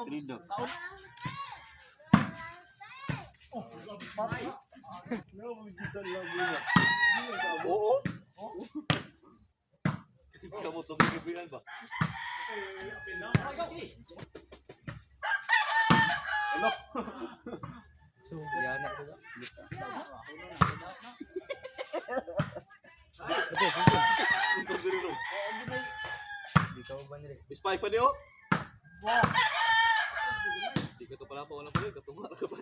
Trido. Oo. Kamu tumigil ba? Ano? So, yan na ko. Bispay pa niyo? Di ka to pala pa wala pa rin, katunga na ka pa.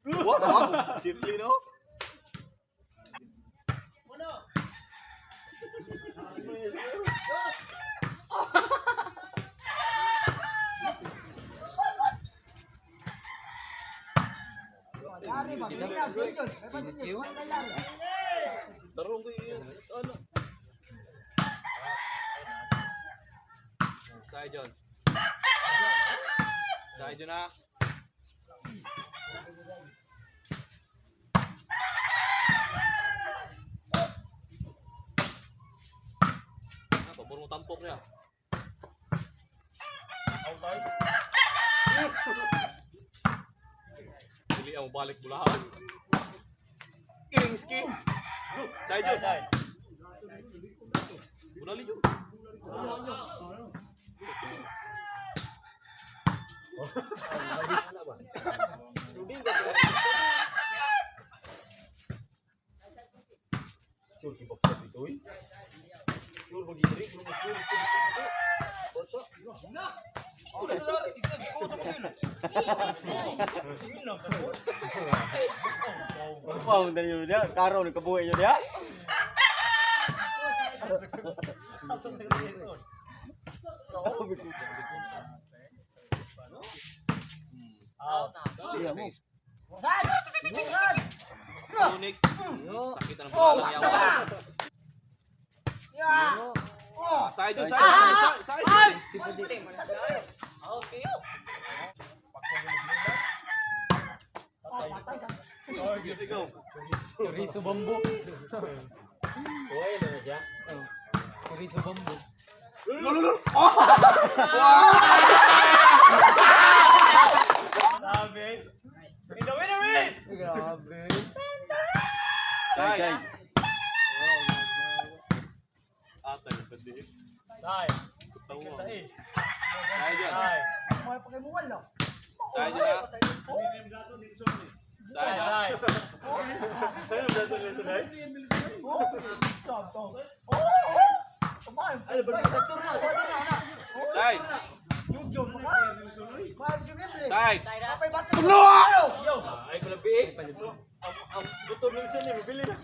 What? Kitli no? Tarong ko yun. Ano? Saya John. Saya John na. Apa baru tampok ya? Outside. Jadi mau balik bulahan. Iring skin. Saya John. Udah lijo. Cur si bakso itu. Cur bagi diri, cur cur. Foto. Udah lari, kita kau sama dia. Sino kan? Wow, dari dia karo ni kebuai dia. Next. Sakit na pala lang yawa. Side dun, side. Okay. Chorizo bambu. Kuhay na dyan. Chorizo bambu. Lulu. Grabe. In the winner is! Grabe. Say. Atay, pandi. Dai. Tawo. Say. Say dyan. Dai. Say dyan na. Say dyan. Dai. Say. Say. Ay ko labi. Ang buto ng isa niya, mabili na.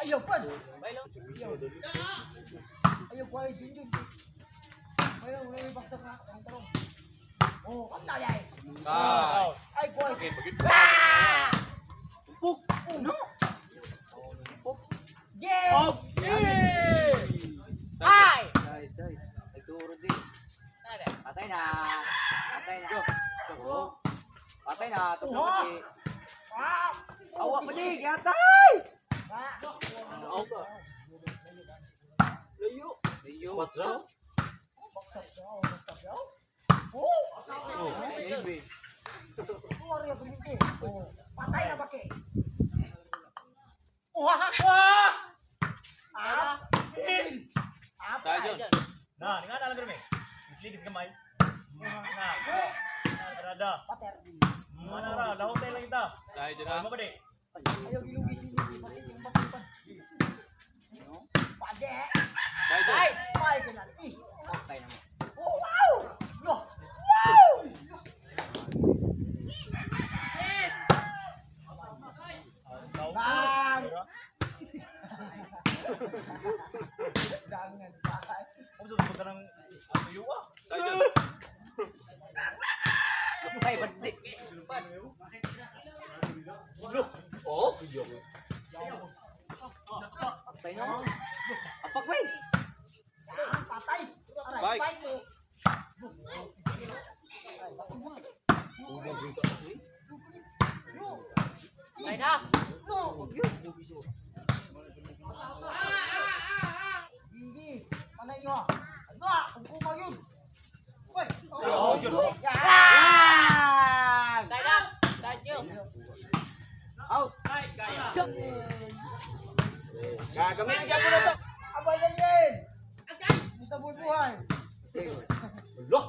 Ayaw pa. Ayaw pa ay junjun. Ayaw may baksak na ang tarong. Oh, ang dali. Ay boy. Okay, bagit. Puk. No. Yeah. Ay. Ay turo din. Patay na. Patay na. Tutuloy. Awak pa di, gatay. Aw ba? Layo. Patro. Oh, maybe. Keluar ya begini. Oh, patay na pakai. Say dyan. Nah, nga na lang kami. Misligis gamay. Nah. Rada. Pater. Mana ra, daw tayo lang ita. Say dyan na. Ano ba di? Ayaw gilugis ini. Patay. Pade. Say dyan. Ay, may kenali. Ih. Patay na mo. Oh, wow. Loh. Wow. Bang. Jangan. Ano sa ka ng yuwa? Say dyan. Ay, bandi. Oh, patay na. Apak weh. Jangan patay. Spike. Spike mo. Ay na. No. yun. Yan! Side up. Side you. Out! Side, kaya. Gagamitin ka mo na to. Abay yan yan! Gusto buhay-buhay! Loh.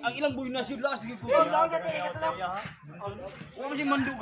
Ang ilang buhay na siya last. Oh, lawag yan, ikaw lang! Kaya, ha? Wala mo si Mandugo.